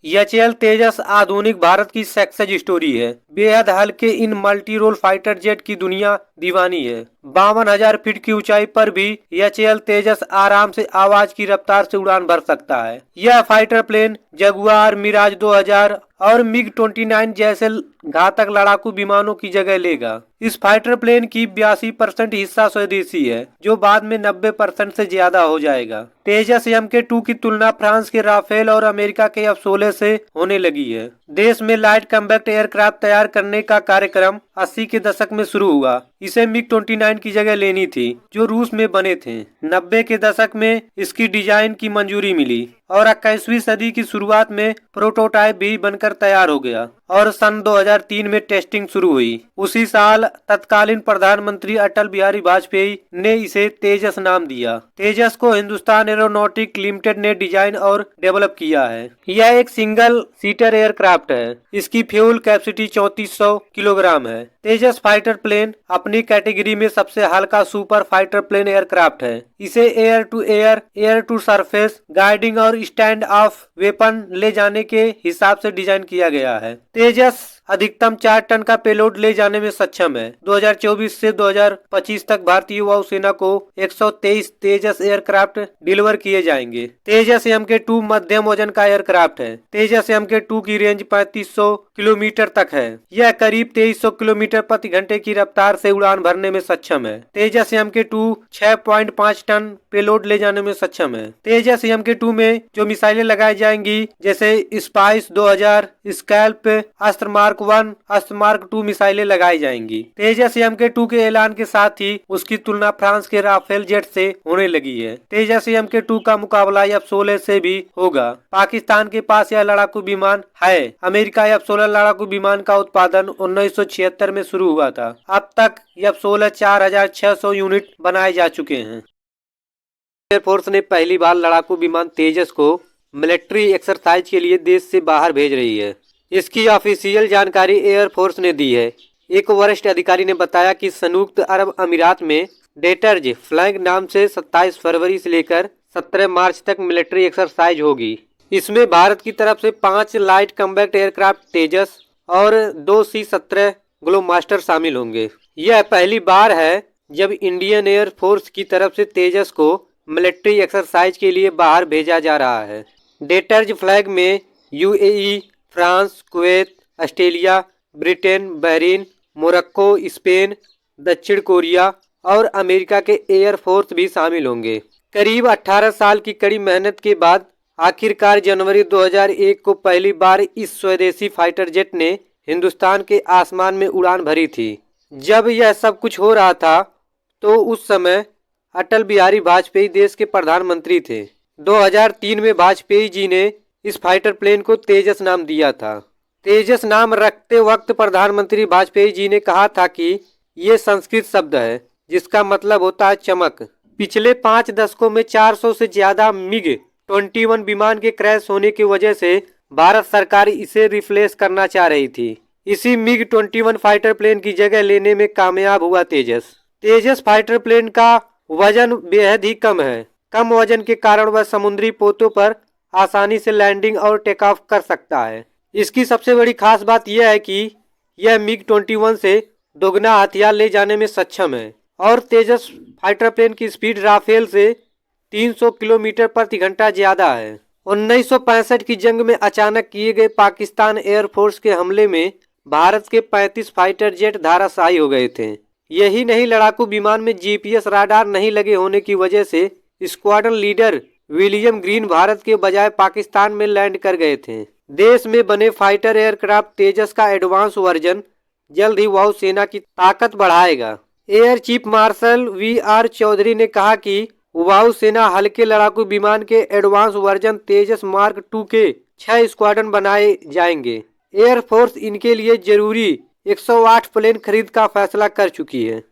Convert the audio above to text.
HAL तेजस आधुनिक भारत की success story है। बेहद हल्के इन मल्टी रोल फाइटर जेट की दुनिया दीवानी है। 52,000 फीट की ऊंचाई पर भी एचएएल तेजस आराम से आवाज की रफ्तार से उड़ान भर सकता है। यह फाइटर प्लेन जगुआर, मिराज 2000 और मिग 29 जैसे घातक लड़ाकू विमानों की जगह लेगा। इस फाइटर प्लेन की 82% हिस्सा स्वदेशी है, जो बाद में 90% से ज्यादा हो जाएगा। तेजस MK2 की तुलना फ्रांस के राफेल और अमेरिका के F-16 से होने लगी है। देश में लाइट कॉम्बैक्ट एयरक्राफ्ट तैयार करने का कार्यक्रम 80 के दशक में शुरू हुआ। इसे मिग 29 की जगह लेनी थी, जो रूस में बने थे। 90 के दशक में इसकी डिजाइन की मंजूरी मिली और 21वीं सदी की शुरुआत में प्रोटोटाइप भी बनकर तैयार हो गया और सन 2003 में टेस्टिंग शुरू हुई। उसी साल तत्कालीन प्रधानमंत्री अटल बिहारी वाजपेयी ने इसे तेजस नाम दिया। तेजस को हिंदुस्तान एरोनॉटिक लिमिटेड ने डिजाइन और डेवलप किया है। यह एक सिंगल सीटर एयरक्राफ्ट है। इसकी फ्यूल कैपेसिटी 3400 किलोग्राम है। तेजस फाइटर प्लेन अपनी कैटेगरी में सबसे हल्का सुपर फाइटर प्लेन एयरक्राफ्ट है। इसे air to air, air to surface guiding और स्टैंड ऑफ वेपन ले जाने के हिसाब से डिजाइन किया गया है। तेजस अधिकतम 4 टन का पेलोड ले जाने में सक्षम है। 2024 से 2025 तक भारतीय वायुसेना को 123 तेजस एयरक्राफ्ट डिलीवर किए जाएंगे। तेजस MK2 मध्यम वजन का एयरक्राफ्ट है। तेजस MK2 की रेंज 3500 किलोमीटर तक है। यह करीब 2300 किलोमीटर प्रति घंटे की रफ्तार से उड़ान भरने में सक्षम है। तेजस MK2 6.5 टन पेलोड ले जाने में सक्षम है। तेजस MK2 में जो मिसाइलें लगाई जाएंगी, जैसे स्पाइस 2000, स्कैल्प, अस्त्र मार्क 1, अस्त्र मार्क 2 मिसाइलें लगाई जाएंगी। तेजस MK2 के ऐलान के साथ ही उसकी तुलना फ्रांस के राफेल जेट से होने लगी है। तेजस MK2 का मुकाबला F-16 से भी होगा। पाकिस्तान के पास यह लड़ाकू विमान है। अमेरिका F-16 लड़ाकू विमान का उत्पादन 1976 में शुरू हुआ था। अब तक F-16 4600 यूनिट बनाए जा चुके हैं। एयरफोर्स ने पहली बार लड़ाकू विमान तेजस को मिलिट्री एक्सरसाइज के लिए देश से बाहर भेज रही है। इसकी ऑफिशियल जानकारी एयरफोर्स ने दी है। एक वरिष्ठ अधिकारी ने बताया कि संयुक्त अरब अमीरात में डेटर्ज फ्लैग नाम से 27 फरवरी से लेकर 17 मार्च तक मिलिट्री एक्सरसाइज होगी। इसमें भारत की तरफ से 5 लाइट कॉम्बैक्ट एयरक्राफ्ट तेजस और 2 C-17 ग्लोबमास्टर शामिल होंगे। यह पहली बार है जब इंडियन एयरफोर्स की तरफ से तेजस को मिलिट्री एक्सरसाइज के लिए बाहर भेजा जा रहा है। डेटर्ज फ्लैग में UAE, France, Kuwait, Australia, Britain, Bahrain, Morocco, Spain, दक्षिण कोरिया और अमेरिका के एयरफोर्स भी शामिल होंगे। करीब 18 साल की कड़ी मेहनत के बाद आखिरकार जनवरी 2001 को पहली बार इस स्वदेशी फाइटर जेट ने हिंदुस्तान के आसमान में उड़ान भरी थी। जब यह सब कुछ हो रहा था तो उस समय अटल बिहारी वाजपेयी देश के प्रधानमंत्री थे। 2003 में वाजपेयी जी ने इस फाइटर प्लेन को तेजस नाम दिया था। तेजस नाम रखते वक्त प्रधानमंत्री वाजपेयी जी ने कहा था कि ये संस्कृत शब्द है जिसका मतलब होता है चमक। पिछले 5 दशकों में 400 से ज्यादा मिग 21 विमान के क्रैश होने की वजह से भारत सरकार इसे रिप्लेस करना चाह रही थी। इसी मिग 21 फाइटर प्लेन की जगह लेने में कामयाब हुआ तेजस। तेजस फाइटर प्लेन का वजन बेहद ही कम है। कम वजन के कारण वह समुद्री पोतों पर आसानी से लैंडिंग और टेक ऑफ कर सकता है। इसकी सबसे बड़ी खास बात यह है कि यह मिग 21 से दोगुना हथियार ले जाने में सक्षम है और तेजस फाइटर प्लेन की स्पीड राफेल से 300 किलोमीटर प्रति घंटा ज्यादा है। 1965 की जंग में अचानक किए गए पाकिस्तान एयरफोर्स के हमले में भारत के 35 फाइटर जेट धराशायी हो गए थे। यही नहीं, लड़ाकू विमान में GPS राडार नहीं लगे होने की वजह से squadron leader William green Bharat के बजाय पाकिस्तान में लैंड कर गए थे। देश में बने फाइटर एयरक्राफ्ट तेजस का एडवांस वर्जन जल्द ही वायुसेना की ताकत बढ़ाएगा। Air chief marshal VR Chaudhari ने कहा कि वायुसेना हल्के लड़ाकू विमान के एडवांस वर्जन तेजस मार्क 2 के 6 स्क्वाड्रन बनाए जाएंगे। एयरफोर्स इनके लिए जरूरी 108 प्लेन खरीद का फैसला कर चुकी है।